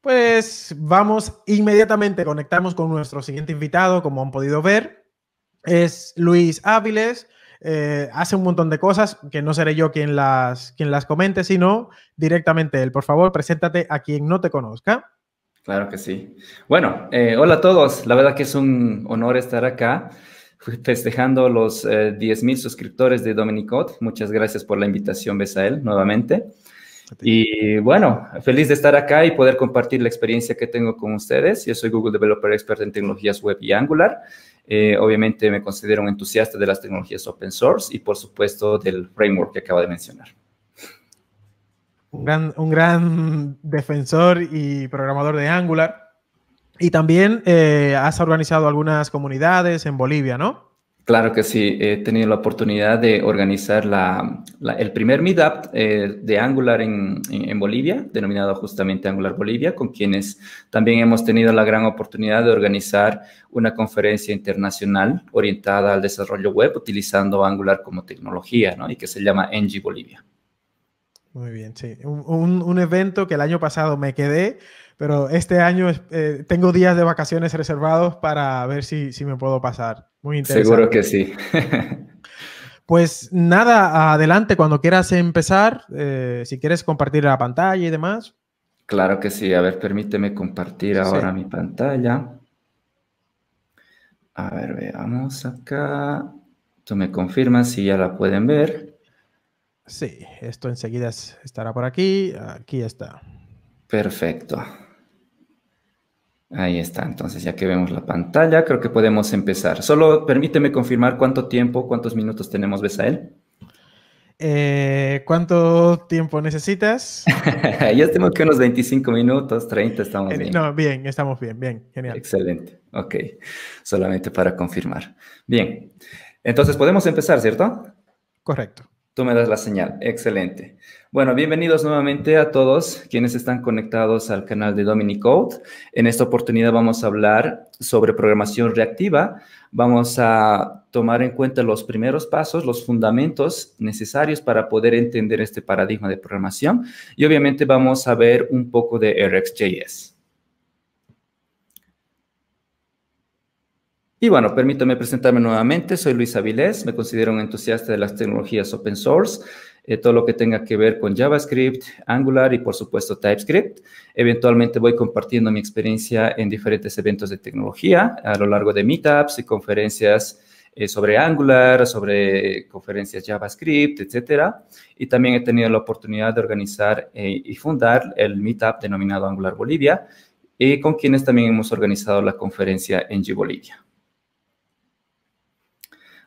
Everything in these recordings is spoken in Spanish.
Pues vamos inmediatamente, conectamos con nuestro siguiente invitado, como han podido ver. Es Luis Áviles, hace un montón de cosas que no seré yo quien las comente, sino directamente él. Por favor, preséntate a quien no te conozca. Claro que sí. Bueno, hola a todos. La verdad que es un honor estar acá festejando los 10,000 suscriptores de Dominicode. Muchas gracias por la invitación, Besael, nuevamente. Y bueno, feliz de estar acá y poder compartir la experiencia que tengo con ustedes. Yo soy Google Developer Expert en tecnologías web y Angular. Obviamente me considero un entusiasta de las tecnologías open source y, por supuesto, del framework que acabo de mencionar. Un gran defensor y programador de Angular. Y también has organizado algunas comunidades en Bolivia, ¿no? Claro que sí, he tenido la oportunidad de organizar el primer meetup de Angular en Bolivia, denominado justamente Angular Bolivia, con quienes también hemos tenido la gran oportunidad de organizar una conferencia internacional orientada al desarrollo web utilizando Angular como tecnología, ¿no? Y que se llama ENGIE Bolivia. Muy bien, sí. Un evento que el año pasado me quedé, pero este año tengo días de vacaciones reservados para ver si me puedo pasar. Muy interesante. Seguro que sí. Pues nada, adelante cuando quieras empezar, si quieres compartir la pantalla y demás. Claro que sí. A ver, permíteme compartir ahora mi pantalla. A ver, veamos acá. Tú me confirmas si ya la pueden ver. Sí, esto enseguida estará por aquí. Aquí está. Perfecto. Ahí está. Entonces, ya que vemos la pantalla, creo que podemos empezar. Solo permíteme confirmar cuántos minutos tenemos, Besael. ¿Cuánto tiempo necesitas? Ya estamos que unos 25 minutos, 30, estamos bien. No, bien, estamos bien, genial. Excelente. Ok, solamente para confirmar. Bien, entonces podemos empezar, ¿cierto? Correcto. Tú me das la señal. Excelente. Bueno, bienvenidos nuevamente a todos quienes están conectados al canal de Dominicode. En esta oportunidad vamos a hablar sobre programación reactiva. Vamos a tomar en cuenta los primeros pasos, los fundamentos necesarios para poder entender este paradigma de programación. Y obviamente vamos a ver un poco de RxJS. Y bueno, permítame presentarme nuevamente. Soy Luis Áviles, me considero un entusiasta de las tecnologías open source, todo lo que tenga que ver con JavaScript, Angular y, por supuesto, TypeScript. Eventualmente voy compartiendo mi experiencia en diferentes eventos de tecnología a lo largo de meetups y conferencias sobre Angular, sobre conferencias JavaScript, etcétera. Y también he tenido la oportunidad de organizar y fundar el meetup denominado Angular Bolivia, y con quienes también hemos organizado la conferencia ENGIE Bolivia.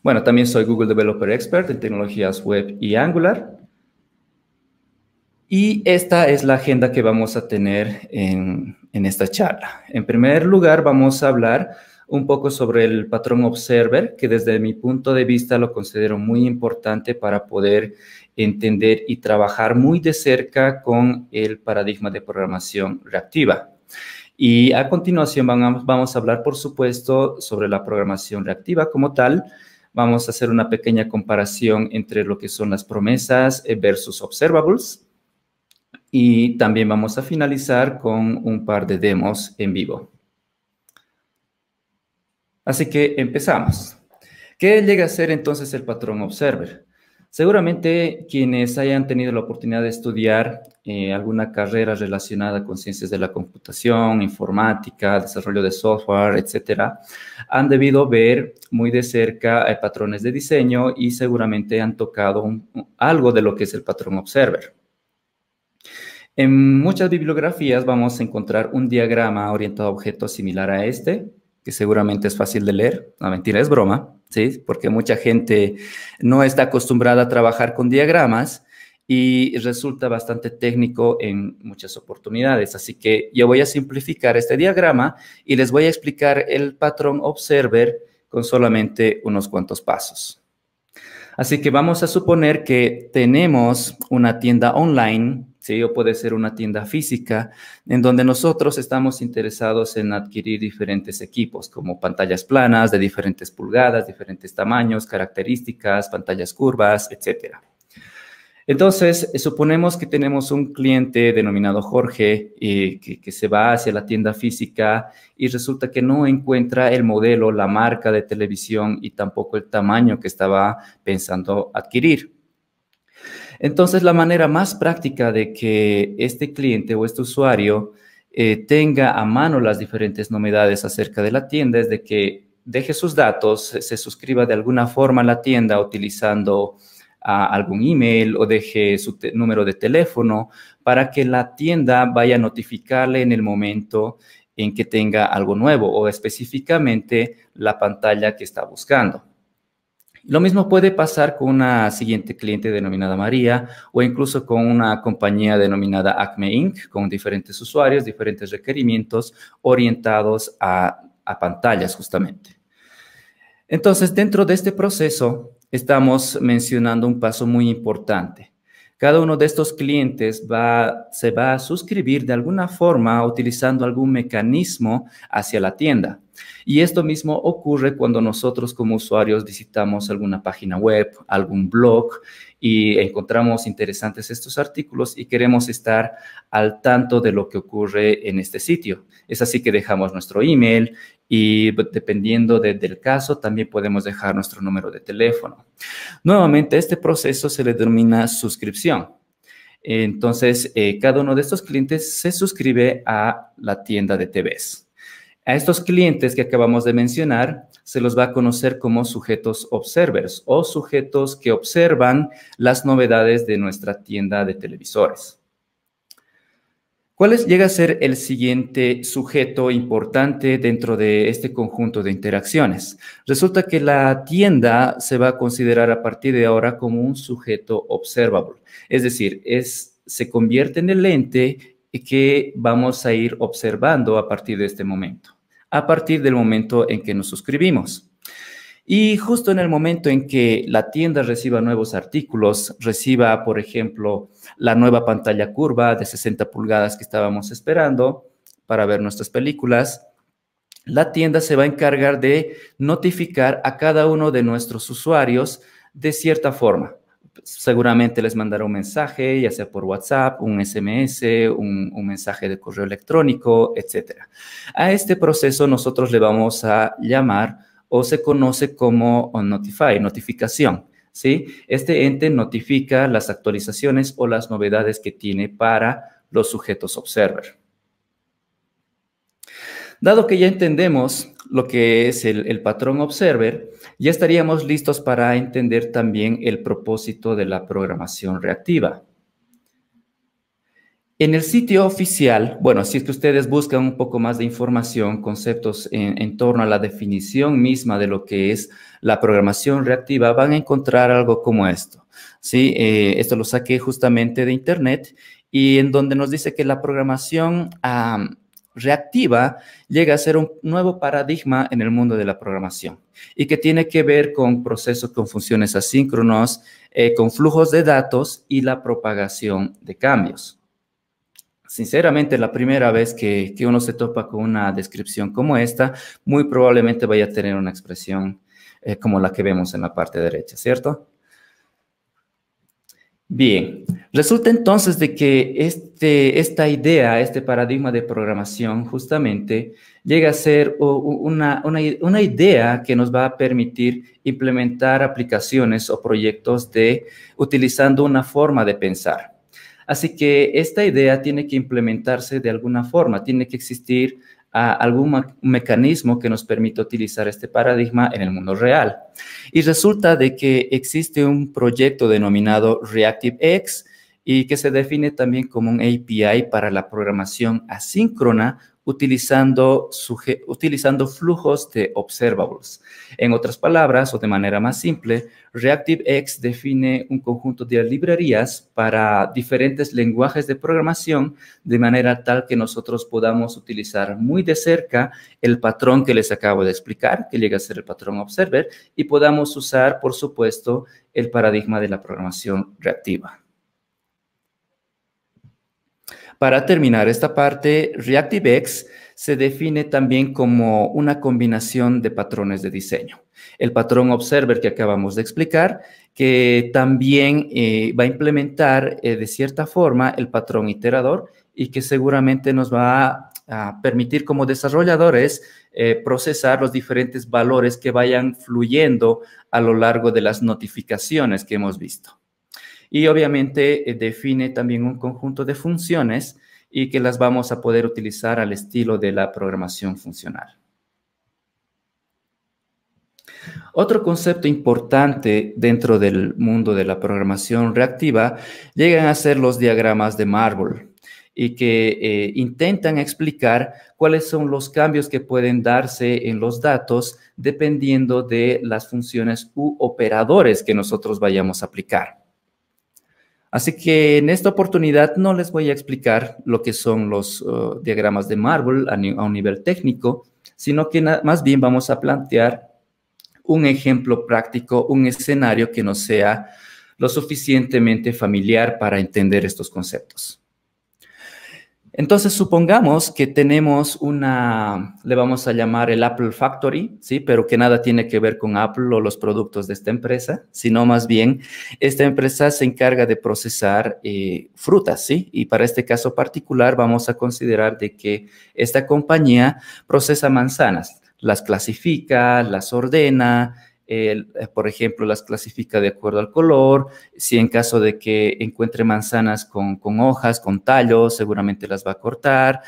Bueno, también soy Google Developer Expert en tecnologías web y Angular. Y esta es la agenda que vamos a tener en esta charla. En primer lugar, vamos a hablar un poco sobre el patrón Observer, que desde mi punto de vista lo considero muy importante para poder entender y trabajar muy de cerca con el paradigma de programación reactiva. Y a continuación vamos a hablar, por supuesto, sobre la programación reactiva como tal. Vamos a hacer una pequeña comparación entre lo que son las promesas versus observables. Y también vamos a finalizar con un par de demos en vivo. Así que empezamos. ¿Qué llega a ser entonces el patrón Observer? Seguramente quienes hayan tenido la oportunidad de estudiar alguna carrera relacionada con ciencias de la computación, informática, desarrollo de software, etcétera, han debido ver muy de cerca patrones de diseño y seguramente han tocado algo de lo que es el patrón Observer. En muchas bibliografías vamos a encontrar un diagrama orientado a objetos similar a este, que seguramente es fácil de leer. No, mentira, es broma, ¿sí? Porque mucha gente no está acostumbrada a trabajar con diagramas y resulta bastante técnico en muchas oportunidades. Así que yo voy a simplificar este diagrama y les voy a explicar el patrón Observer con solamente unos cuantos pasos. Así que vamos a suponer que tenemos una tienda online ¿sí? O puede ser una tienda física en donde nosotros estamos interesados en adquirir diferentes equipos, como pantallas planas de diferentes pulgadas, diferentes tamaños, características, pantallas curvas, etcétera. Entonces, suponemos que tenemos un cliente denominado Jorge que se va hacia la tienda física y resulta que no encuentra el modelo, la marca de televisión y tampoco el tamaño que estaba pensando adquirir. Entonces, la manera más práctica de que este cliente o este usuario tenga a mano las diferentes novedades acerca de la tienda es de que deje sus datos, se suscriba de alguna forma a la tienda utilizando algún email o deje su número de teléfono para que la tienda vaya a notificarle en el momento en que tenga algo nuevo o específicamente la pantalla que está buscando. Lo mismo puede pasar con una siguiente cliente denominada María o incluso con una compañía denominada Acme Inc. con diferentes usuarios, diferentes requerimientos orientados a pantallas justamente. Entonces, dentro de este proceso, estamos mencionando un paso muy importante. Cada uno de estos clientes se va a suscribir de alguna forma utilizando algún mecanismo hacia la tienda. Y esto mismo ocurre cuando nosotros como usuarios visitamos alguna página web, algún blog y encontramos interesantes estos artículos y queremos estar al tanto de lo que ocurre en este sitio. Es así que dejamos nuestro email y dependiendo del caso también podemos dejar nuestro número de teléfono. Nuevamente, este proceso se le denomina suscripción. Entonces, cada uno de estos clientes se suscribe a la tienda de TVs. A estos clientes que acabamos de mencionar se los va a conocer como sujetos observers o sujetos que observan las novedades de nuestra tienda de televisores. ¿Cuál llega a ser el siguiente sujeto importante dentro de este conjunto de interacciones? Resulta que la tienda se va a considerar a partir de ahora como un sujeto observable. Es decir, se convierte en el ente que vamos a ir observando a partir de este momento, a partir del momento en que nos suscribimos. Y justo en el momento en que la tienda reciba nuevos artículos, reciba, por ejemplo, la nueva pantalla curva de 60 pulgadas que estábamos esperando para ver nuestras películas, la tienda se va a encargar de notificar a cada uno de nuestros usuarios de cierta forma. Seguramente les mandará un mensaje, ya sea por WhatsApp, un SMS, un mensaje de correo electrónico, etc. A este proceso nosotros le vamos a llamar o se conoce como notificación, ¿sí? Este ente notifica las actualizaciones o las novedades que tiene para los sujetos observer. Dado que ya entendemos lo que es el patrón observer, ya estaríamos listos para entender también el propósito de la programación reactiva. En el sitio oficial, bueno, si es que ustedes buscan un poco más de información, conceptos en torno a la definición misma de lo que es la programación reactiva, van a encontrar algo como esto, ¿sí? Esto lo saqué justamente de internet y en donde nos dice que la programación reactiva llega a ser un nuevo paradigma en el mundo de la programación y que tiene que ver con procesos, con funciones asíncronos, con flujos de datos y la propagación de cambios. Sinceramente, la primera vez que uno se topa con una descripción como esta, muy probablemente vaya a tener una expresión como la que vemos en la parte derecha, ¿cierto? Bien, resulta entonces de que esta idea, este paradigma de programación justamente llega a ser una idea que nos va a permitir implementar aplicaciones o proyectos utilizando una forma de pensar. Así que esta idea tiene que implementarse de alguna forma, tiene que existir algún mecanismo que nos permita utilizar este paradigma en el mundo real. Y resulta de que existe un proyecto denominado ReactiveX y que se define también como un API para la programación asíncrona utilizando flujos de observables. En otras palabras, o de manera más simple, ReactiveX define un conjunto de librerías para diferentes lenguajes de programación de manera tal que nosotros podamos utilizar muy de cerca el patrón que les acabo de explicar, que llega a ser el patrón observer, y podamos usar, por supuesto, el paradigma de la programación reactiva. Para terminar esta parte, ReactiveX se define también como una combinación de patrones de diseño. El patrón Observer que acabamos de explicar, que también va a implementar de cierta forma el patrón iterador y que seguramente nos va a permitir como desarrolladores procesar los diferentes valores que vayan fluyendo a lo largo de las notificaciones que hemos visto. Y obviamente define también un conjunto de funciones y que las vamos a poder utilizar al estilo de la programación funcional. Otro concepto importante dentro del mundo de la programación reactiva llegan a ser los diagramas de Marble y que intentan explicar cuáles son los cambios que pueden darse en los datos dependiendo de las funciones u operadores que nosotros vayamos a aplicar. Así que en esta oportunidad no les voy a explicar lo que son los diagramas de Marble a un nivel técnico, sino que más bien vamos a plantear un ejemplo práctico, un escenario que nos sea lo suficientemente familiar para entender estos conceptos. Entonces, supongamos que tenemos le vamos a llamar el Apple Factory, ¿sí? Pero que nada tiene que ver con Apple o los productos de esta empresa, sino más bien esta empresa se encarga de procesar frutas, ¿sí? Y para este caso particular vamos a considerar de que esta compañía procesa manzanas, las clasifica, las ordena, por ejemplo, las clasifica de acuerdo al color. Si en caso de que encuentre manzanas con hojas, con tallos, seguramente las va a cortar.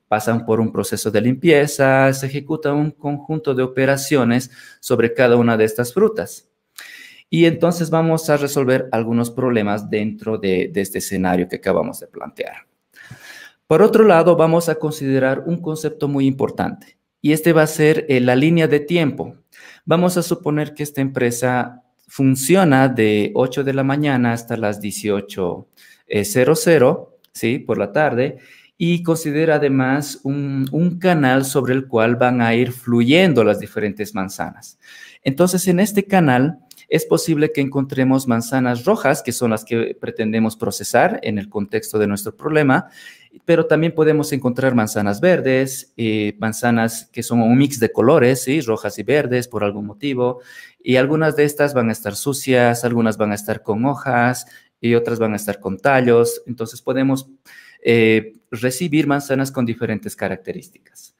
Pasan por un proceso de limpieza, se ejecuta un conjunto de operaciones sobre cada una de estas frutas. Y entonces vamos a resolver algunos problemas dentro de este escenario que acabamos de plantear. Por otro lado, vamos a considerar un concepto muy importante, y este va a ser la línea de tiempo. Vamos a suponer que esta empresa funciona de 8 de la mañana hasta las 18:00, ¿sí? Por la tarde, y considera además un canal sobre el cual van a ir fluyendo las diferentes manzanas. Entonces, en este canal es posible que encontremos manzanas rojas, que son las que pretendemos procesar en el contexto de nuestro problema, pero también podemos encontrar manzanas verdes, manzanas que son un mix de colores, ¿sí? Rojas y verdes por algún motivo, y algunas de estas van a estar sucias, algunas van a estar con hojas y otras van a estar con tallos. Entonces podemos recibir manzanas con diferentes características,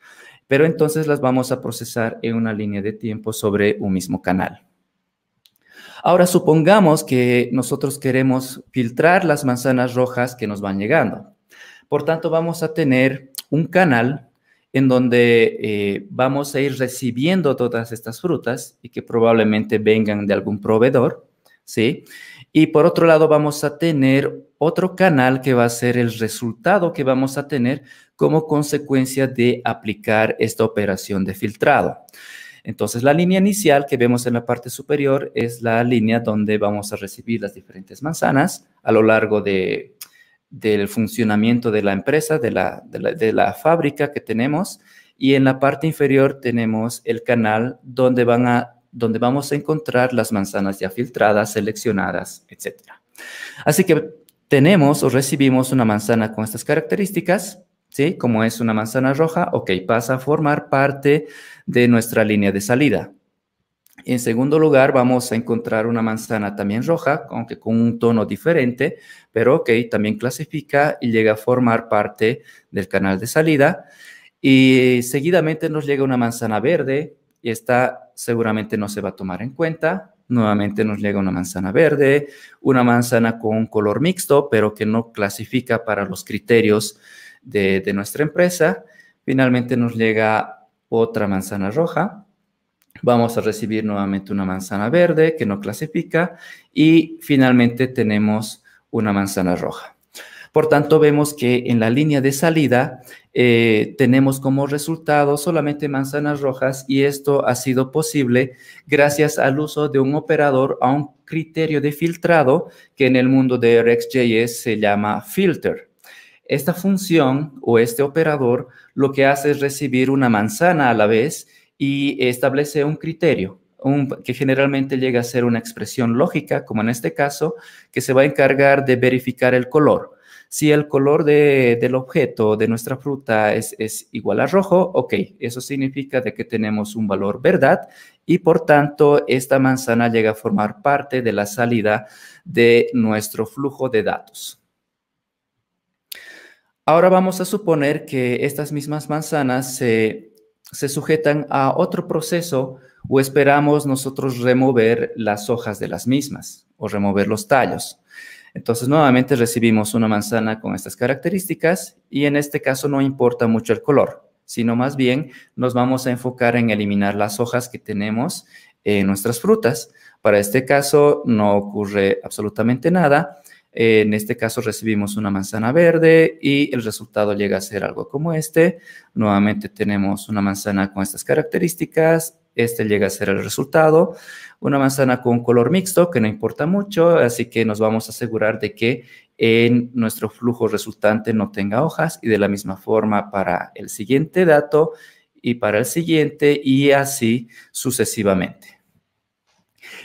pero entonces las vamos a procesar en una línea de tiempo sobre un mismo canal. Ahora, supongamos que nosotros queremos filtrar las manzanas rojas que nos van llegando. Por tanto, vamos a tener un canal en donde vamos a ir recibiendo todas estas frutas y que probablemente vengan de algún proveedor, ¿sí? Y por otro lado, vamos a tener otro canal que va a ser el resultado que vamos a tener como consecuencia de aplicar esta operación de filtrado. Entonces, la línea inicial que vemos en la parte superior es la línea donde vamos a recibir las diferentes manzanas a lo largo del funcionamiento de la empresa, de la fábrica que tenemos. Y en la parte inferior tenemos el canal donde vamos a encontrar las manzanas ya filtradas, seleccionadas, etc. Así que tenemos o recibimos una manzana con estas características, ¿sí? Como es una manzana roja, ok, pasa a formar parte de nuestra línea de salida. En segundo lugar, vamos a encontrar una manzana también roja, aunque con un tono diferente, pero ok, también clasifica y llega a formar parte del canal de salida. Y seguidamente nos llega una manzana verde, y esta seguramente no se va a tomar en cuenta. Nuevamente nos llega una manzana verde, una manzana con un color mixto, pero que no clasifica para los criterios de nuestra empresa. Finalmente nos llega otra manzana roja. Vamos a recibir nuevamente una manzana verde que no clasifica y finalmente tenemos una manzana roja. Por tanto, vemos que en la línea de salida tenemos como resultado solamente manzanas rojas y esto ha sido posible gracias al uso de un operador a un criterio de filtrado que en el mundo de RxJS se llama filter. Esta función o este operador lo que hace es recibir una manzana a la vez y establece un criterio, que generalmente llega a ser una expresión lógica, como en este caso, que se va a encargar de verificar el color. Si el color del objeto de nuestra fruta es igual a rojo, ok, eso significa de que tenemos un valor verdad y por tanto esta manzana llega a formar parte de la salida de nuestro flujo de datos. Ahora vamos a suponer que estas mismas manzanas se sujetan a otro proceso o esperamos nosotros remover las hojas de las mismas o remover los tallos. Entonces, nuevamente recibimos una manzana con estas características y en este caso no importa mucho el color, sino más bien nos vamos a enfocar en eliminar las hojas que tenemos en nuestras frutas. Para este caso no ocurre absolutamente nada. En este caso recibimos una manzana verde y el resultado llega a ser algo como este. Nuevamente tenemos una manzana con estas características. Este llega a ser el resultado. Una manzana con color mixto que no importa mucho, así que nos vamos a asegurar de que en nuestro flujo resultante no tenga hojas y de la misma forma para el siguiente dato y para el siguiente y así sucesivamente.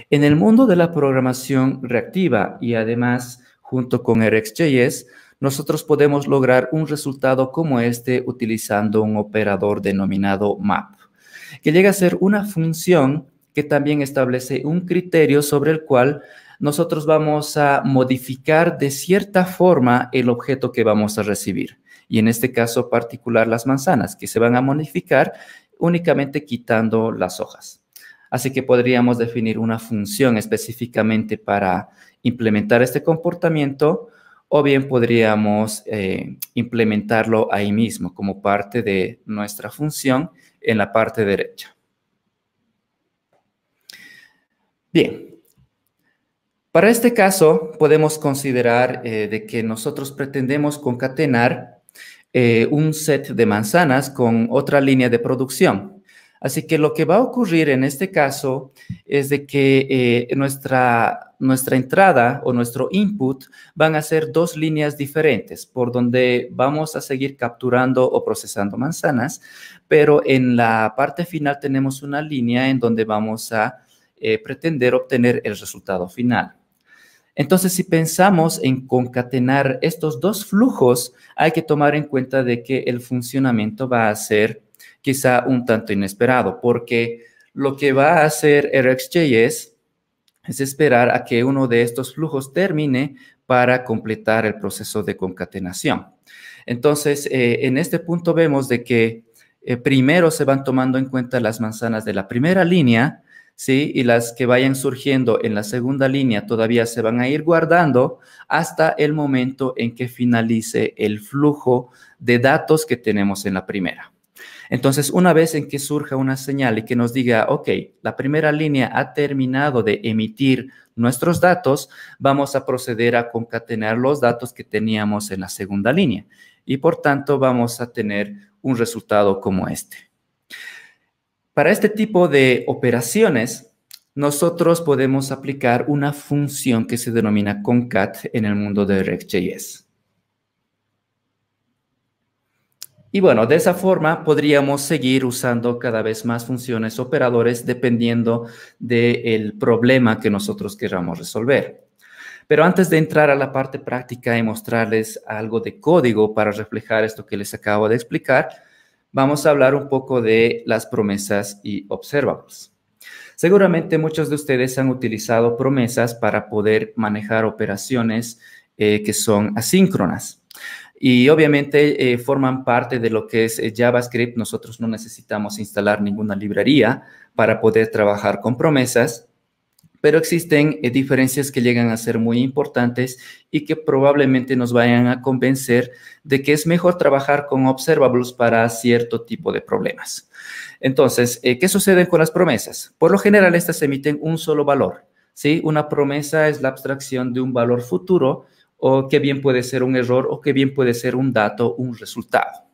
En el mundo de la programación reactiva y además junto con RxJS, nosotros podemos lograr un resultado como este utilizando un operador denominado map, que llega a ser una función que también establece un criterio sobre el cual nosotros vamos a modificar de cierta forma el objeto que vamos a recibir. Y en este caso particular las manzanas, que se van a modificar únicamente quitando las hojas. Así que podríamos definir una función específicamente para implementar este comportamiento o bien podríamos implementarlo ahí mismo como parte de nuestra función en la parte derecha. Bien, para este caso podemos considerar de que nosotros pretendemos concatenar un set de manzanas con otra línea de producción. Así que lo que va a ocurrir en este caso es de que nuestra entrada o nuestro input van a ser dos líneas diferentes por donde vamos a seguir capturando o procesando manzanas, pero en la parte final tenemos una línea en donde vamos a pretender obtener el resultado final. Entonces, si pensamos en concatenar estos dos flujos, hay que tomar en cuenta de que el funcionamiento va a ser quizá un tanto inesperado, porque lo que va a hacer RxJS es esperar a que uno de estos flujos termine para completar el proceso de concatenación. Entonces, en este punto vemos de que primero se van tomando en cuenta las manzanas de la primera línea, ¿sí? Y las que vayan surgiendo en la segunda línea todavía se van a ir guardando hasta el momento en que finalice el flujo de datos que tenemos en la primera. Entonces, una vez en que surja una señal y que nos diga, ok, la primera línea ha terminado de emitir nuestros datos, vamos a proceder a concatenar los datos que teníamos en la segunda línea. Y por tanto, vamos a tener un resultado como este. Para este tipo de operaciones, nosotros podemos aplicar una función que se denomina concat en el mundo de RxJS. Y bueno, de esa forma podríamos seguir usando cada vez más funciones operadores dependiendo del problema que nosotros queramos resolver. Pero antes de entrar a la parte práctica y mostrarles algo de código para reflejar esto que les acabo de explicar, vamos a hablar un poco de las promesas y observables. Seguramente muchos de ustedes han utilizado promesas para poder manejar operaciones que son asíncronas. Y obviamente forman parte de lo que es JavaScript. Nosotros no necesitamos instalar ninguna librería para poder trabajar con promesas, pero existen diferencias que llegan a ser muy importantes y que probablemente nos vayan a convencer de que es mejor trabajar con observables para cierto tipo de problemas. Entonces, ¿qué sucede con las promesas? Por lo general, estas emiten un solo valor, ¿sí? Una promesa es la abstracción de un valor futuro o que bien puede ser un error o que bien puede ser un dato, un resultado.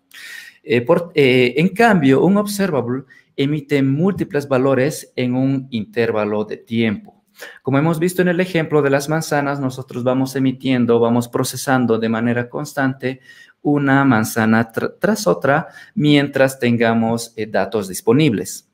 En cambio, un observable emite múltiples valores en un intervalo de tiempo. Como hemos visto en el ejemplo de las manzanas, nosotros vamos emitiendo, vamos procesando de manera constante una manzana tras otra mientras tengamos datos disponibles.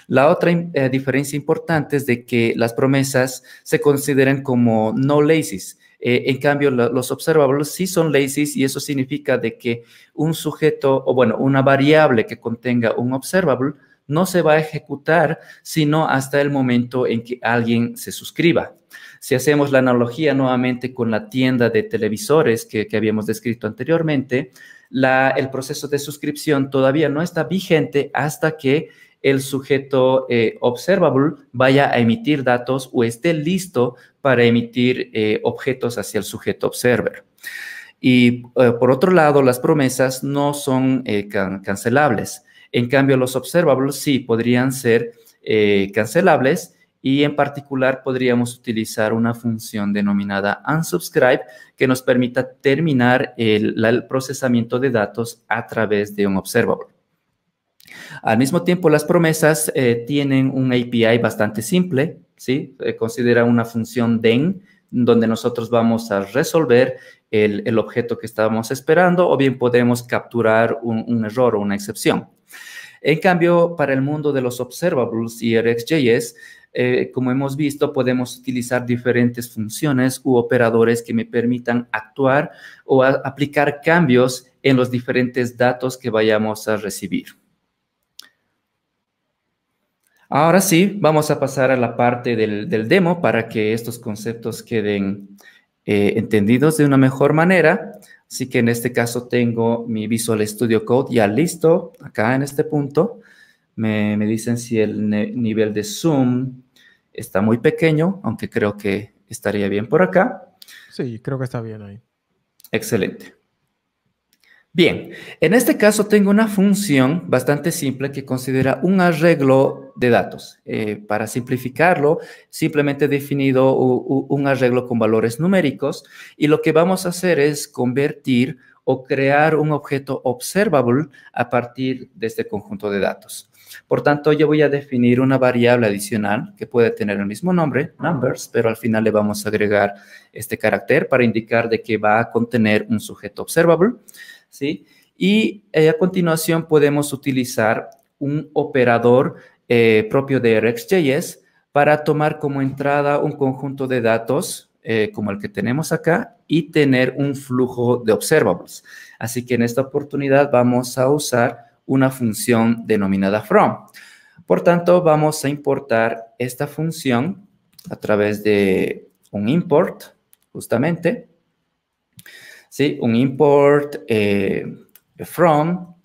La otra diferencia importante es de que las promesas se consideran como no lazy. En cambio, los observables sí son lazy y eso significa de que un sujeto, o bueno, una variable que contenga un observable no se va a ejecutar sino hasta el momento en que alguien se suscriba. Si hacemos la analogía nuevamente con la tienda de televisores que habíamos descrito anteriormente, el proceso de suscripción todavía no está vigente hasta que el sujeto observable vaya a emitir datos o esté listo para emitir objetos hacia el sujeto observer. Y por otro lado, las promesas no son cancelables. En cambio, los observables sí podrían ser cancelables y en particular podríamos utilizar una función denominada unsubscribe que nos permita terminar el procesamiento de datos a través de un observable. Al mismo tiempo, las promesas tienen un API bastante simple, ¿sí? Considera una función den, donde nosotros vamos a resolver el objeto que estábamos esperando, o bien podemos capturar un error o una excepción. En cambio, para el mundo de los observables y RxJS, como hemos visto, podemos utilizar diferentes funciones u operadores que me permitan actuar o aplicar cambios en los diferentes datos que vayamos a recibir. Ahora sí, vamos a pasar a la parte del demo para que estos conceptos queden entendidos de una mejor manera. Así que en este caso tengo mi Visual Studio Code ya listo, acá en este punto. Me dicen si el nivel de zoom está muy pequeño, aunque creo que estaría bien por acá. Sí, creo que está bien ahí. Excelente. Bien, en este caso tengo una función bastante simple que considera un arreglo de datos. Para simplificarlo, simplemente he definido un arreglo con valores numéricos y lo que vamos a hacer es convertir o crear un objeto observable a partir de este conjunto de datos. Por tanto, yo voy a definir una variable adicional que puede tener el mismo nombre, numbers, pero al final le vamos a agregar este carácter para indicar de que va a contener un sujeto observable. ¿Sí? Y a continuación podemos utilizar un operador propio de RxJS para tomar como entrada un conjunto de datos como el que tenemos acá y tener un flujo de observables. Así que en esta oportunidad vamos a usar una función denominada from. Por tanto, vamos a importar esta función a través de un import, justamente. ¿Sí? Un import from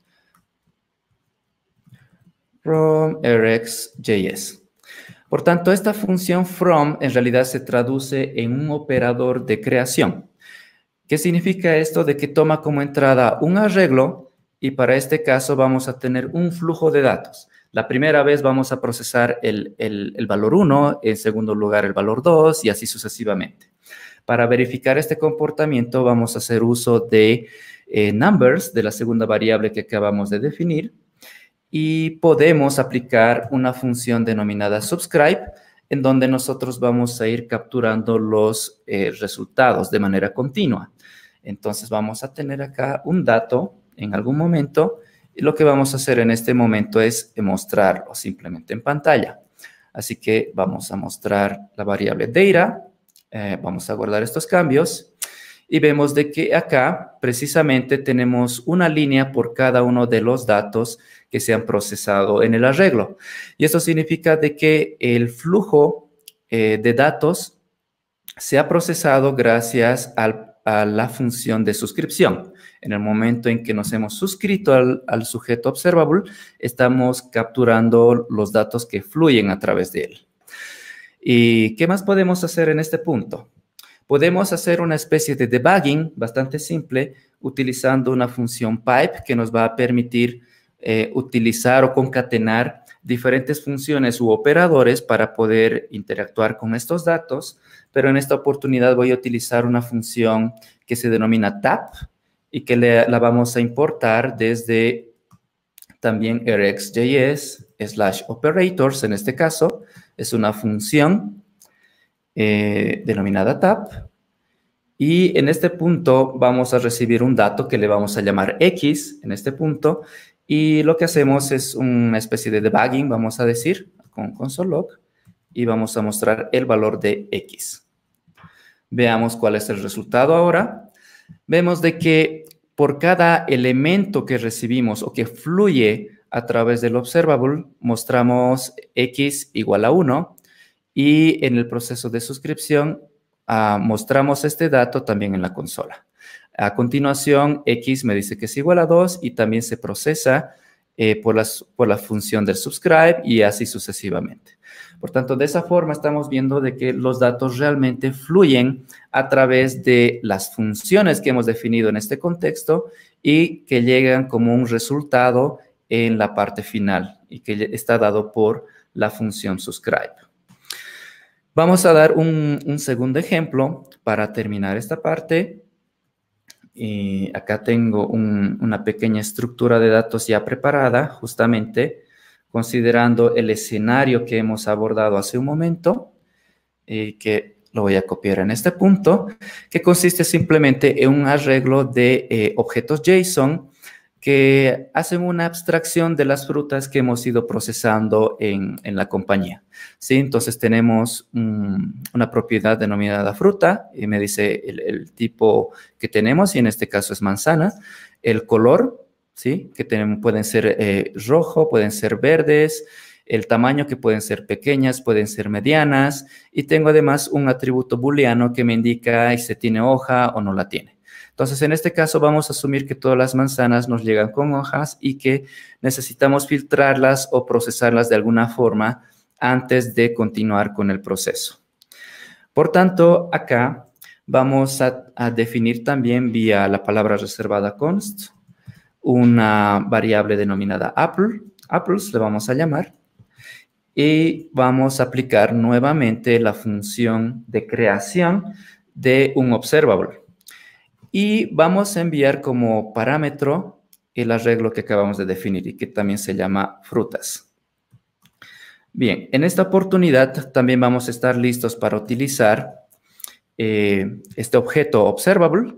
RxJS. Por tanto, esta función from en realidad se traduce en un operador de creación. ¿Qué significa esto? De que toma como entrada un arreglo y para este caso vamos a tener un flujo de datos. La primera vez vamos a procesar el valor 1, en segundo lugar el valor 2 y así sucesivamente. Para verificar este comportamiento vamos a hacer uso de numbers, de la segunda variable que acabamos de definir, y podemos aplicar una función denominada subscribe, en donde nosotros vamos a ir capturando los resultados de manera continua. Entonces vamos a tener acá un dato en algún momento, y lo que vamos a hacer en este momento es mostrarlo simplemente en pantalla. Así que vamos a mostrar la variable data. Vamos a guardar estos cambios y vemos de que acá precisamente tenemos una línea por cada uno de los datos que se han procesado en el arreglo. Y eso significa de que el flujo de datos se ha procesado gracias a la función de suscripción. En el momento en que nos hemos suscrito al sujeto observable, estamos capturando los datos que fluyen a través de él. ¿Y qué más podemos hacer en este punto? Podemos hacer una especie de debugging bastante simple utilizando una función pipe que nos va a permitir utilizar o concatenar diferentes funciones u operadores para poder interactuar con estos datos, pero en esta oportunidad voy a utilizar una función que se denomina tap y que la vamos a importar desde también RxJS/operators en este caso. Es una función denominada tap. Y en este punto vamos a recibir un dato que le vamos a llamar X en este punto. Y lo que hacemos es una especie de debugging, vamos a decir, con console log. Y vamos a mostrar el valor de X. Veamos cuál es el resultado ahora. Vemos de que por cada elemento que recibimos o que fluye a través del observable, mostramos x igual a 1 y en el proceso de suscripción mostramos este dato también en la consola. A continuación, x me dice que es igual a 2 y también se procesa por la función del subscribe y así sucesivamente. Por tanto, de esa forma estamos viendo de que los datos realmente fluyen a través de las funciones que hemos definido en este contexto y que llegan como un resultado en la parte final y que está dado por la función subscribe. Vamos a dar un segundo ejemplo para terminar esta parte. Y acá tengo una pequeña estructura de datos ya preparada, justamente considerando el escenario que hemos abordado hace un momento, que lo voy a copiar en este punto, que consiste simplemente en un arreglo de objetos JSON que hacen una abstracción de las frutas que hemos ido procesando en la compañía. ¿Sí? Entonces tenemos una propiedad denominada fruta y me dice el tipo que tenemos y en este caso es manzana, el color, ¿sí? Que pueden ser rojo, pueden ser verdes, el tamaño que pueden ser pequeñas, pueden ser medianas y tengo además un atributo booleano que me indica si tiene hoja o no la tiene. Entonces, en este caso vamos a asumir que todas las manzanas nos llegan con hojas y que necesitamos filtrarlas o procesarlas de alguna forma antes de continuar con el proceso. Por tanto, acá vamos a definir también vía la palabra reservada const una variable denominada apples le vamos a llamar, y vamos a aplicar nuevamente la función de creación de un observable. Y vamos a enviar como parámetro el arreglo que acabamos de definir y que también se llama frutas. Bien, en esta oportunidad también vamos a estar listos para utilizar este objeto observable,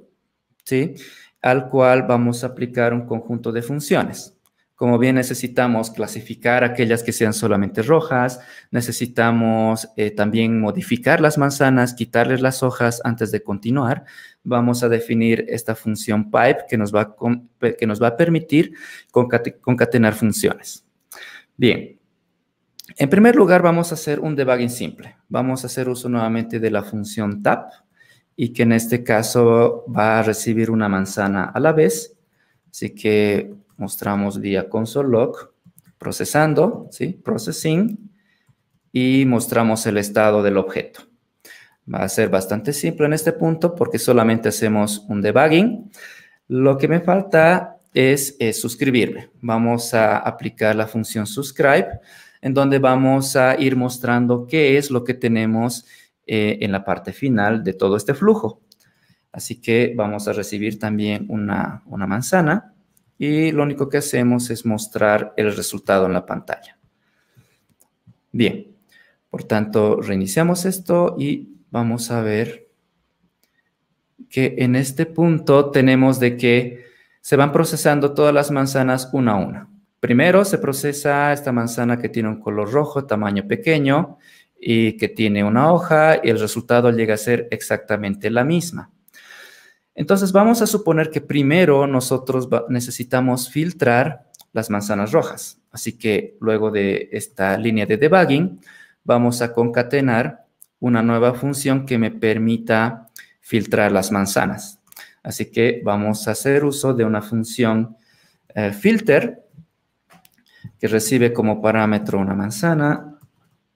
¿sí? Al cual vamos a aplicar un conjunto de funciones. Como bien necesitamos clasificar aquellas que sean solamente rojas, necesitamos también modificar las manzanas, quitarles las hojas antes de continuar. Vamos a definir esta función pipe que nos va a permitir concatenar funciones. Bien, en primer lugar vamos a hacer un debugging simple. Vamos a hacer uso nuevamente de la función tap y que en este caso va a recibir una manzana a la vez. Así que mostramos vía console log, procesando, ¿sí? Processing, y mostramos el estado del objeto. Va a ser bastante simple en este punto porque solamente hacemos un debugging. Lo que me falta es suscribirme. Vamos a aplicar la función subscribe, en donde vamos a ir mostrando qué es lo que tenemos en la parte final de todo este flujo. Así que vamos a recibir también una manzana. Y lo único que hacemos es mostrar el resultado en la pantalla. Bien, por tanto, reiniciamos esto y vamos a ver que en este punto tenemos de que se van procesando todas las manzanas una a una. Primero se procesa esta manzana que tiene un color rojo, tamaño pequeño y que tiene una hoja y el resultado llega a ser exactamente la misma. Entonces, vamos a suponer que primero nosotros necesitamos filtrar las manzanas rojas. Así que luego de esta línea de debugging, vamos a concatenar una nueva función que me permita filtrar las manzanas. Así que vamos a hacer uso de una función filter que recibe como parámetro una manzana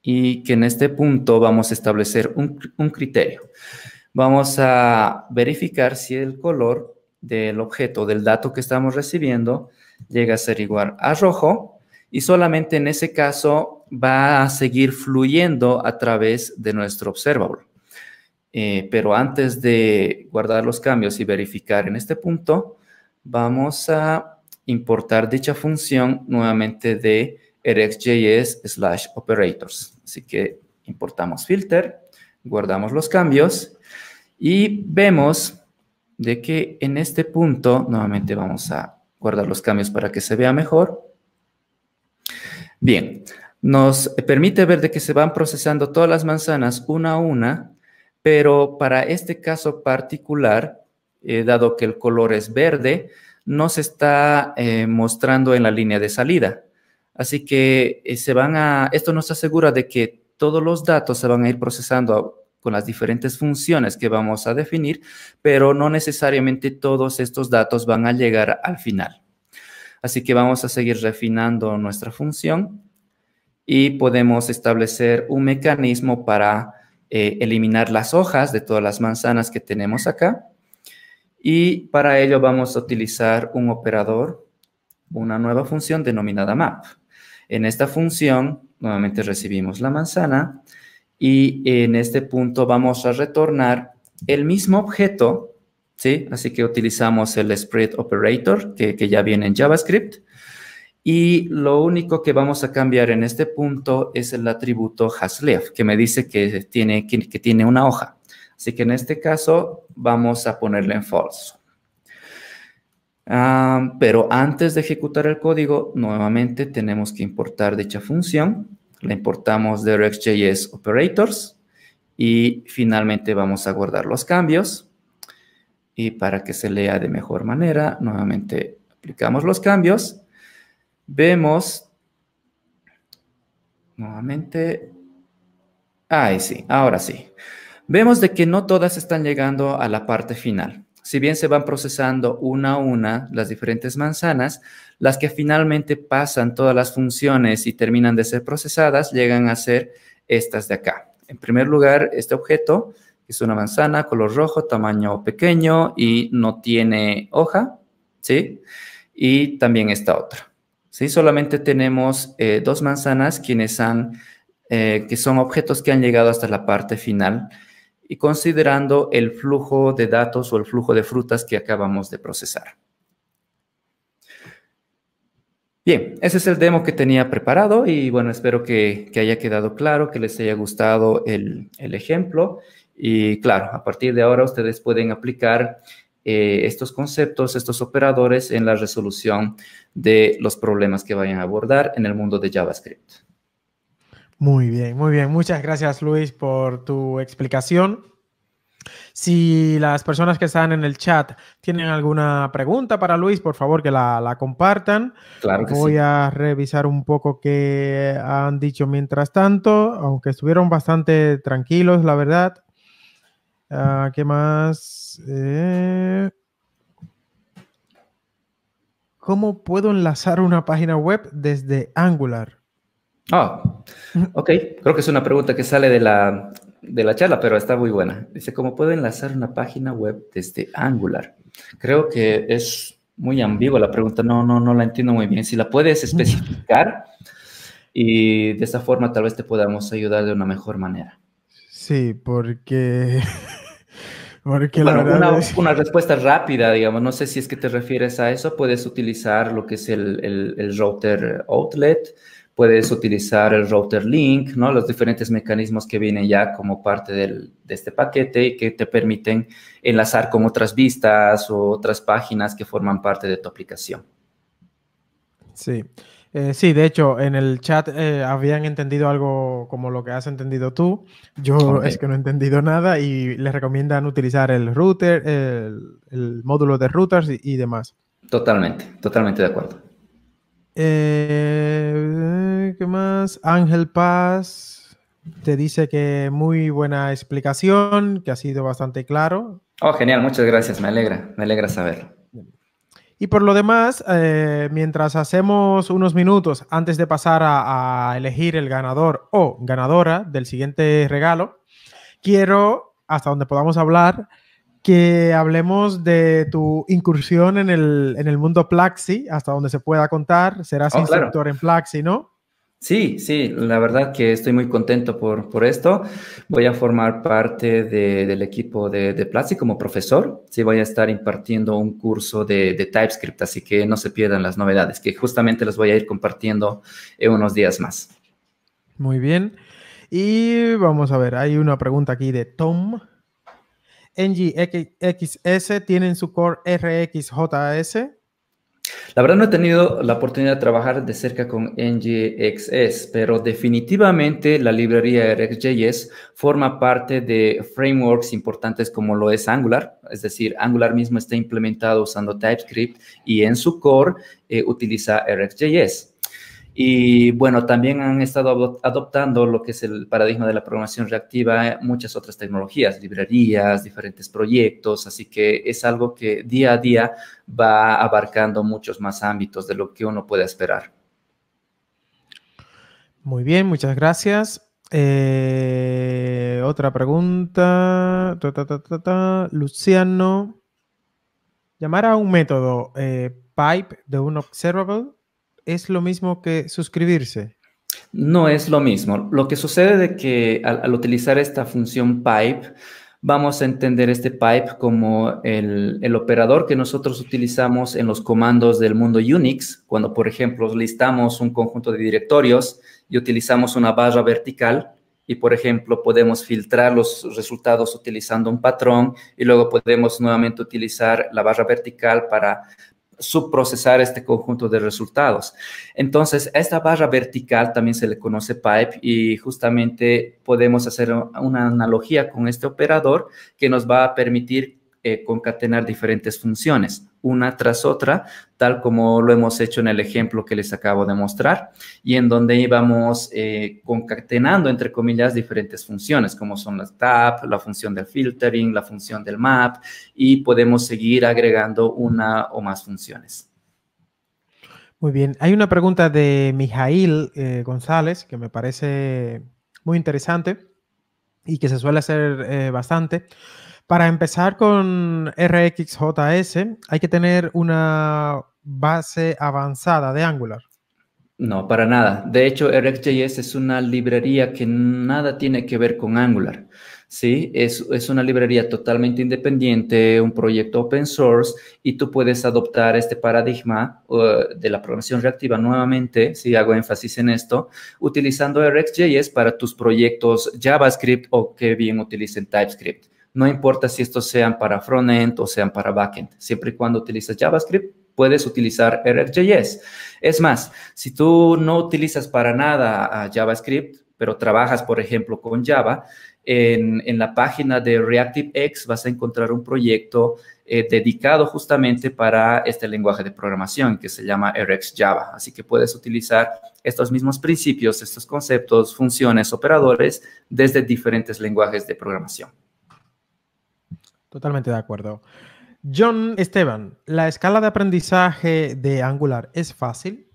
y que en este punto vamos a establecer un criterio. Vamos a verificar si el color del objeto, del dato que estamos recibiendo, llega a ser igual a rojo y solamente en ese caso va a seguir fluyendo a través de nuestro observable. Pero antes de guardar los cambios y verificar en este punto, vamos a dicha función nuevamente de rxjs/operators. Así que importamos filter, guardamos los cambios y vemos de que en este punto, nuevamente vamos a guardar los cambios para que se vea mejor. Bien, nos permite ver de que se van procesando todas las manzanas una a una, pero para este caso particular, dado que el color es verde, no se está mostrando en la línea de salida. Así que esto nos asegura de que todos los datos se van a ir procesando con las diferentes funciones que vamos a definir, pero no necesariamente todos estos datos van a llegar al final. Así que vamos a seguir refinando nuestra función y podemos establecer un mecanismo para eliminar las hojas de todas las manzanas que tenemos acá. Y para ello vamos a utilizar un operador, una nueva función denominada map. En esta función, nuevamente recibimos la manzana y en este punto vamos a retornar el mismo objeto, ¿sí? Así que utilizamos el spread operator que ya viene en JavaScript. Y lo único que vamos a cambiar en este punto es el atributo hasLeaf, que me dice que tiene una hoja. Así que en este caso vamos a ponerle en false. Pero antes de ejecutar el código, nuevamente tenemos que importar dicha función. La importamos de RxJS Operators y finalmente vamos a guardar los cambios. Y para que se lea de mejor manera, nuevamente aplicamos los cambios. Vemos, nuevamente, ahí sí, ahora sí. Vemos de que no todas están llegando a la parte final. Si bien se van procesando una a una las diferentes manzanas, las que finalmente pasan todas las funciones y terminan de ser procesadas, llegan a ser estas de acá. En primer lugar, este objeto es una manzana color rojo, tamaño pequeño y no tiene hoja, ¿sí? Y también esta otra. ¿Sí? Solamente tenemos dos manzanas que son objetos que han llegado hasta la parte final y considerando el flujo de datos o el flujo de frutas que acabamos de procesar. Bien, ese es el demo que tenía preparado y bueno, espero que haya quedado claro, que les haya gustado el ejemplo y claro, a partir de ahora ustedes pueden aplicar estos conceptos, estos operadores en la resolución de los problemas que vayan a abordar en el mundo de JavaScript. Muy bien, muy bien. Muchas gracias, Luis, por tu explicación. Si las personas que están en el chat tienen alguna pregunta para Luis, por favor que la compartan. Claro que sí. Voy a revisar un poco qué han dicho mientras tanto, aunque estuvieron bastante tranquilos, la verdad. ¿Qué más? ¿Cómo puedo enlazar una página web desde Angular? Ok. Creo que es una pregunta que sale de la charla, pero está muy buena. Dice, ¿cómo puedo enlazar una página web desde Angular? Creo que es muy ambigua la pregunta. No la entiendo muy bien. Si la puedes especificar y de esa forma tal vez te podamos ayudar de una mejor manera. Sí, porque Bueno, la verdad una respuesta rápida, digamos, no sé si es que te refieres a eso, puedes utilizar lo que es el router outlet, puedes utilizar el router link, ¿no? Los diferentes mecanismos que vienen ya como parte de este paquete y que te permiten enlazar con otras vistas o otras páginas que forman parte de tu aplicación. Sí. Sí, de hecho, en el chat habían entendido algo como lo que has entendido tú. Yo es que no he entendido nada y les recomiendan utilizar el router, el módulo de routers y demás. Totalmente de acuerdo. ¿Qué más? Ángel Paz te dice que muy buena explicación, que ha sido bastante claro. Genial, muchas gracias, me alegra saberlo. Y por lo demás, mientras hacemos unos minutos antes de pasar a elegir el ganador o ganadora del siguiente regalo, quiero, hasta donde podamos hablar, que hablemos de tu incursión en el mundo Plaxi, hasta donde se pueda contar. Serás instructor en Plaxi, ¿no? Sí, la verdad que estoy muy contento por esto. Voy a formar parte del equipo de Plaxi como profesor. Sí, voy a estar impartiendo un curso de TypeScript, así que no se pierdan las novedades, que justamente las voy a ir compartiendo en unos días más. Muy bien. Y vamos a ver, hay una pregunta aquí de Tom. NGXS tienen su core RxJS. La verdad no he tenido la oportunidad de trabajar de cerca con NGXS, pero definitivamente la librería RxJS forma parte de frameworks importantes como lo es Angular. Es decir, Angular mismo está implementado usando TypeScript y en su core utiliza RxJS. Y bueno, también han estado adoptando lo que es el paradigma de la programación reactiva, muchas otras tecnologías, librerías, diferentes proyectos, así que es algo que día a día va abarcando muchos más ámbitos de lo que uno puede esperar. Muy bien, muchas gracias. Otra pregunta. Luciano, llamar a un método pipe de un observable es lo mismo que suscribirse. No es lo mismo. Lo que sucede es que al utilizar esta función pipe, vamos a entender este pipe como el operador que nosotros utilizamos en los comandos del mundo Unix, cuando, por ejemplo, listamos un conjunto de directorios y utilizamos una barra vertical y, por ejemplo, podemos filtrar los resultados utilizando un patrón y luego podemos nuevamente utilizar la barra vertical para subprocesar este conjunto de resultados. Entonces, a esta barra vertical también se le conoce pipe y justamente podemos hacer una analogía con este operador que nos va a permitir concatenar diferentes funciones, una tras otra, tal como lo hemos hecho en el ejemplo que les acabo de mostrar, y en donde íbamos concatenando, entre comillas, diferentes funciones, como son las tab, la función del filtering, la función del map, y podemos seguir agregando una o más funciones. Muy bien. Hay una pregunta de Mijail González que me parece muy interesante y que se suele hacer bastante. Para empezar con RxJS, hay que tener una base avanzada de Angular. No, para nada. De hecho, RxJS es una librería que nada tiene que ver con Angular. ¿Sí? Es una librería totalmente independiente, un proyecto open source, y tú puedes adoptar este paradigma de la programación reactiva nuevamente, si hago énfasis en esto, utilizando RxJS para tus proyectos JavaScript o que bien utilicen TypeScript. No importa si estos sean para frontend o sean para backend. Siempre y cuando utilices JavaScript, puedes utilizar RxJS. Es más, si tú no utilizas para nada a JavaScript, pero trabajas, por ejemplo, con Java, en la página de ReactiveX vas a encontrar un proyecto dedicado justamente para este lenguaje de programación que se llama RxJava. Así que puedes utilizar estos mismos principios, estos conceptos, funciones, operadores desde diferentes lenguajes de programación. Totalmente de acuerdo. John Esteban, ¿la escala de aprendizaje de Angular es fácil?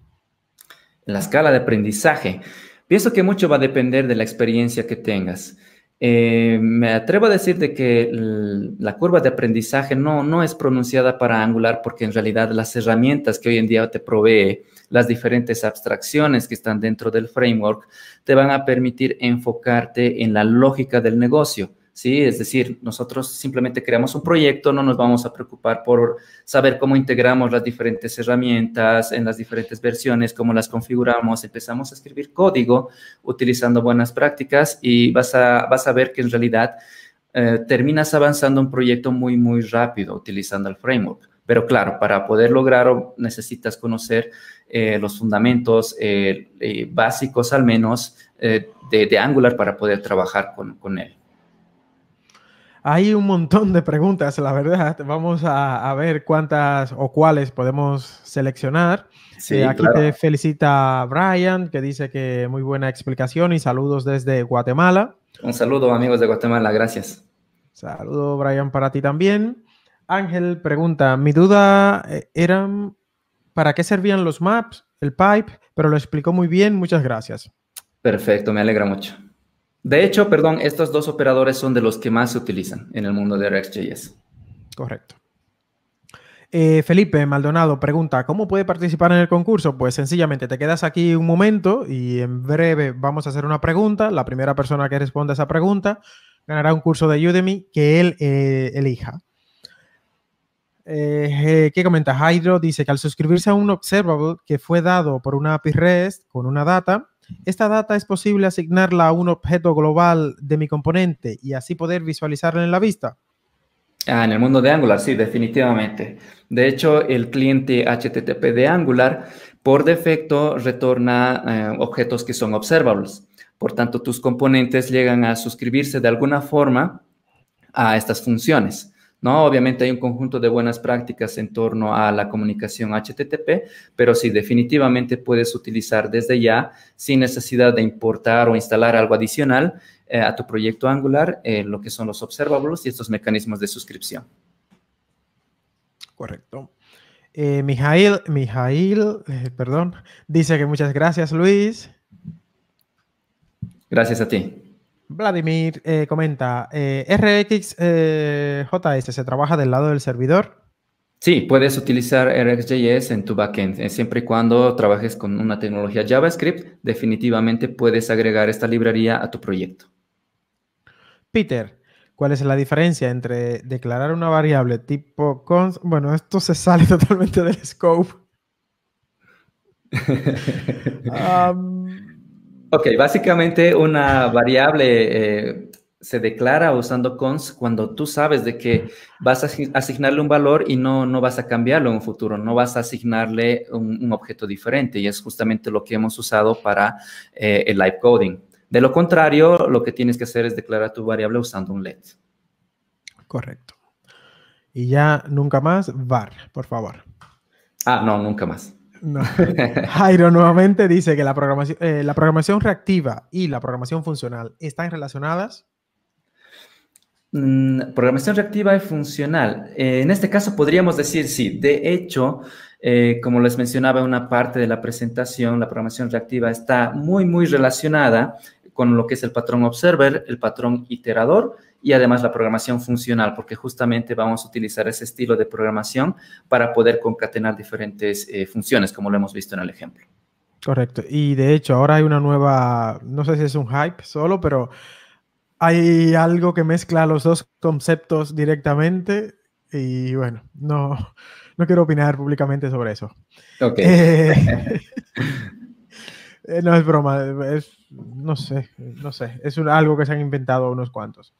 La escala de aprendizaje. Pienso que mucho va a depender de la experiencia que tengas. Me atrevo a decir de que la curva de aprendizaje no es pronunciada para Angular porque en realidad las herramientas que hoy en día te provee, las diferentes abstracciones que están dentro del framework, te van a permitir enfocarte en la lógica del negocio. ¿Sí? Es decir, nosotros simplemente creamos un proyecto, no nos vamos a preocupar por saber cómo integramos las diferentes herramientas en las diferentes versiones, cómo las configuramos. Empezamos a escribir código utilizando buenas prácticas y vas a ver que en realidad terminas avanzando un proyecto muy, muy rápido utilizando el framework. Pero claro, para poder lograrlo necesitas conocer los fundamentos básicos al menos de Angular para poder trabajar con él. Hay un montón de preguntas, la verdad. Vamos a ver cuántas o cuáles podemos seleccionar. Sí, aquí claro. te felicita Brian, que dice que muy buena explicación y saludos desde Guatemala. Un saludo, amigos de Guatemala, gracias. Saludo, Brian, para ti también. Ángel pregunta, mi duda era ¿para qué servían los maps, el pipe? Pero lo explicó muy bien, muchas gracias. Perfecto, me alegra mucho. De hecho, perdón, estos dos operadores son de los que más se utilizan en el mundo de RxJS. Correcto. Felipe Maldonado pregunta, ¿cómo puede participar en el concurso? Pues sencillamente te quedas aquí un momento y en breve vamos a hacer una pregunta. La primera persona que responda a esa pregunta ganará un curso de Udemy que él elija. ¿Qué comenta? Jairo dice que al suscribirse a un observable que fue dado por una API REST con una data, esta data es posible asignarla a un objeto global de mi componente y así poder visualizarla en la vista. En el mundo de Angular, sí, definitivamente. De hecho, el cliente HTTP de Angular por defecto retorna objetos que son observables. Por tanto, tus componentes llegan a suscribirse de alguna forma a estas funciones, ¿no? Obviamente hay un conjunto de buenas prácticas en torno a la comunicación HTTP, pero sí, definitivamente puedes utilizar desde ya, sin necesidad de importar o instalar algo adicional, a tu proyecto Angular, lo que son los observables y estos mecanismos de suscripción. Correcto. Mijail, perdón, dice que muchas gracias, Luis. Gracias a ti. Vladimir comenta, RX JS se trabaja del lado del servidor. Sí, puedes utilizar RxJS en tu backend. Siempre y cuando trabajes con una tecnología JavaScript, definitivamente puedes agregar esta librería a tu proyecto. Peter, ¿cuál es la diferencia entre declarar una variable tipo const? Bueno, esto se sale totalmente del scope. Um, Ok, básicamente una variable se declara usando const cuando tú sabes de que vas a asignarle un valor y no vas a cambiarlo en un futuro, no vas a asignarle un objeto diferente y es justamente lo que hemos usado para el live coding. De lo contrario, lo que tienes que hacer es declarar tu variable usando un let. Correcto. Y ya nunca más, var, por favor. Ah, no, nunca más. No. Jairo nuevamente dice que la programación reactiva y la programación funcional están relacionadas. Programación reactiva y funcional. En este caso podríamos decir sí. De hecho, como les mencionaba en una parte de la presentación, la programación reactiva está muy relacionada con lo que es el patrón observer, el patrón iterador y además la programación funcional, porque justamente vamos a utilizar ese estilo de programación para poder concatenar diferentes funciones, como lo hemos visto en el ejemplo. Correcto. Y de hecho, ahora hay una nueva, no sé si es un hype solo, pero hay algo que mezcla los dos conceptos directamente y bueno, no quiero opinar públicamente sobre eso. Ok. Eh, no es broma, no sé, es algo que se han inventado unos cuantos.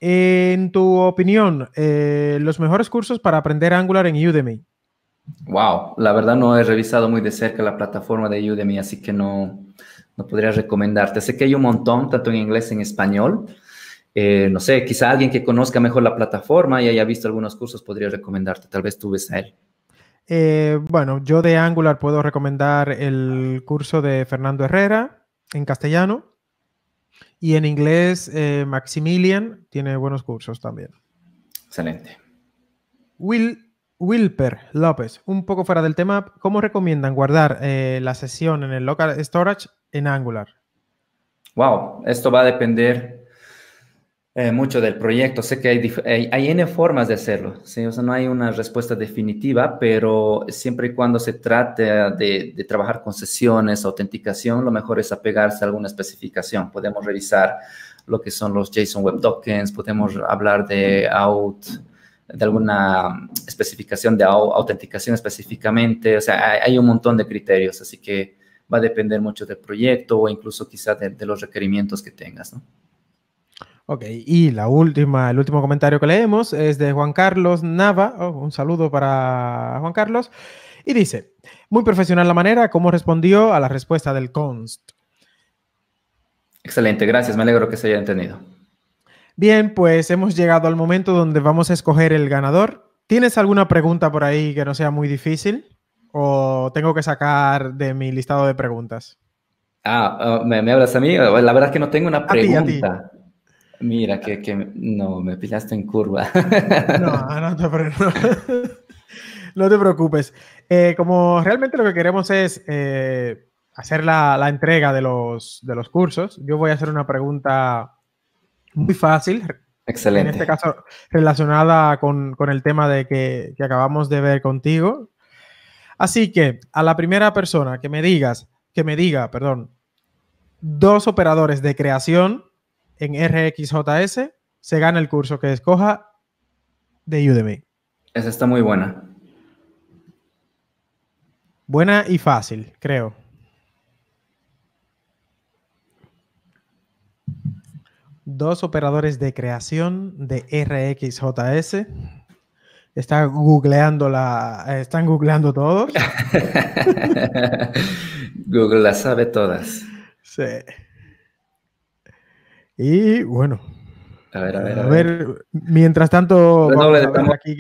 En tu opinión, los mejores cursos para aprender Angular en Udemy. Wow, la verdad no he revisado muy de cerca la plataforma de Udemy, así que no podría recomendarte. Sé que hay un montón, tanto en inglés como en español. No sé, quizá alguien que conozca mejor la plataforma y haya visto algunos cursos podría recomendarte. Tal vez tú ves a él. Bueno, yo de Angular puedo recomendar el curso de Fernando Herrera en castellano y en inglés Maximilian tiene buenos cursos también. Excelente. Wilper López, un poco fuera del tema, ¿cómo recomiendan guardar la sesión en el local storage en Angular? Wow, esto va a depender mucho del proyecto. Sé que hay N formas de hacerlo, ¿sí? O sea, no hay una respuesta definitiva, pero siempre y cuando se trate de trabajar con sesiones, autenticación, lo mejor es apegarse a alguna especificación. Podemos revisar lo que son los JSON Web Tokens, podemos hablar de alguna especificación de autenticación específicamente. O sea, hay un montón de criterios, así que va a depender mucho del proyecto o incluso quizá de los requerimientos que tengas, ¿no? Ok, y el último comentario que leemos es de Juan Carlos Nava. Oh, un saludo para Juan Carlos. Y dice, muy profesional la manera como respondió a la respuesta del const. Excelente, gracias, me alegro que se haya entendido. Bien, pues hemos llegado al momento donde vamos a escoger el ganador. ¿Tienes alguna pregunta por ahí que no sea muy difícil? ¿O tengo que sacar de mi listado de preguntas? ¿Me hablas a mí? La verdad es que no tengo una A ti. pregunta. Mira, no, me pillaste en curva. No, no te preocupes. Como realmente lo que queremos es hacer la entrega de los cursos, yo voy a hacer una pregunta muy fácil, en este Excelente. caso relacionada con el tema de que acabamos de ver contigo. Así que a la primera persona que me diga, perdón, dos operadores de creación en RxJS, se gana el curso que escoja de Udemy. Esa está muy buena. Buena y fácil, creo. 2 operadores de creación de RxJS. Están googleando todos. Google las sabe todas. Sí. Y bueno, A ver. mientras tanto, Redoble vamos de a ver tambor. aquí.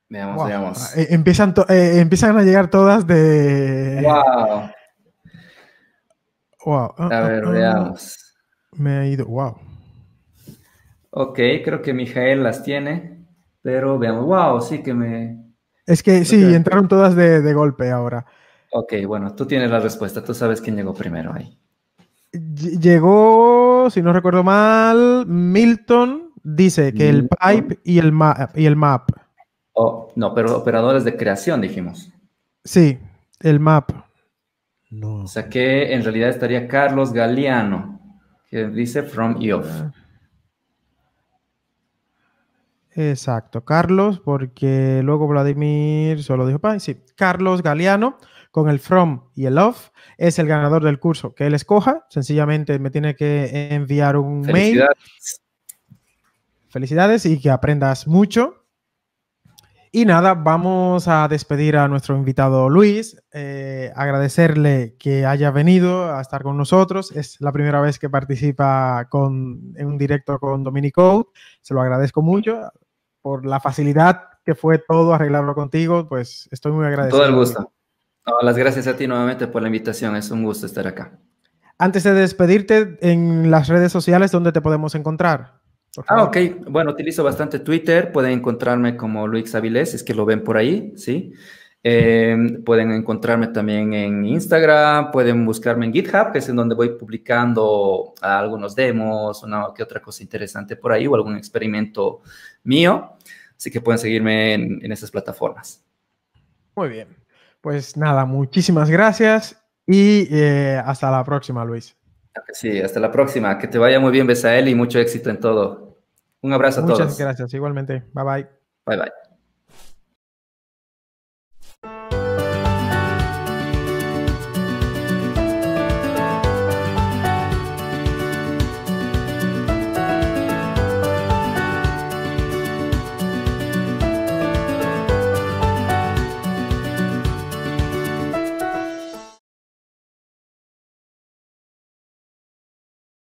Veamos, Wow. veamos. Empiezan a llegar todas de. Wow. Wow. A ver, veamos. Me ha ido. Wow. Ok, creo que Mijael las tiene, pero veamos. Wow, sí que me... Es que creo sí, que- entraron todas de golpe ahora. Ok, bueno, tú tienes la respuesta. Tú sabes quién llegó primero ahí. Llegó, si no recuerdo mal, Milton dice que el pipe y el map. Oh, no, pero operadores de creación, dijimos. Sí, el map. No. O sea que en realidad estaría Carlos Galeano, que dice from y off. Exacto, Carlos, porque luego Vladimir solo dijo pipe. Sí, Carlos Galeano con el from y el off es el ganador del curso que él escoja. Sencillamente me tiene que enviar un mail. Felicidades. Felicidades y que aprendas mucho. Y nada, vamos a despedir a nuestro invitado Luis, agradecerle que haya venido a estar con nosotros. Es la primera vez que participa en un directo con Dominicode. Se lo agradezco mucho por la facilidad que fue todo arreglarlo contigo. Pues estoy muy agradecido. Todo el gusto. No, las gracias a ti nuevamente por la invitación. Es un gusto estar acá. Antes de despedirte, en las redes sociales, ¿dónde te podemos encontrar? Ok. Bueno, utilizo bastante Twitter. Pueden encontrarme como Luis Avilés, es que lo ven por ahí, ¿sí? Pueden encontrarme también en Instagram, pueden buscarme en GitHub, que es en donde voy publicando algunos demos, una que otra cosa interesante por ahí o algún experimento mío. Así que pueden seguirme en esas plataformas. Muy bien. Pues nada, muchísimas gracias y hasta la próxima, Luis. Sí, hasta la próxima. Que te vaya muy bien, Besael, y mucho éxito en todo. Un abrazo a Muchas todos. gracias, igualmente. Bye bye. Bye bye.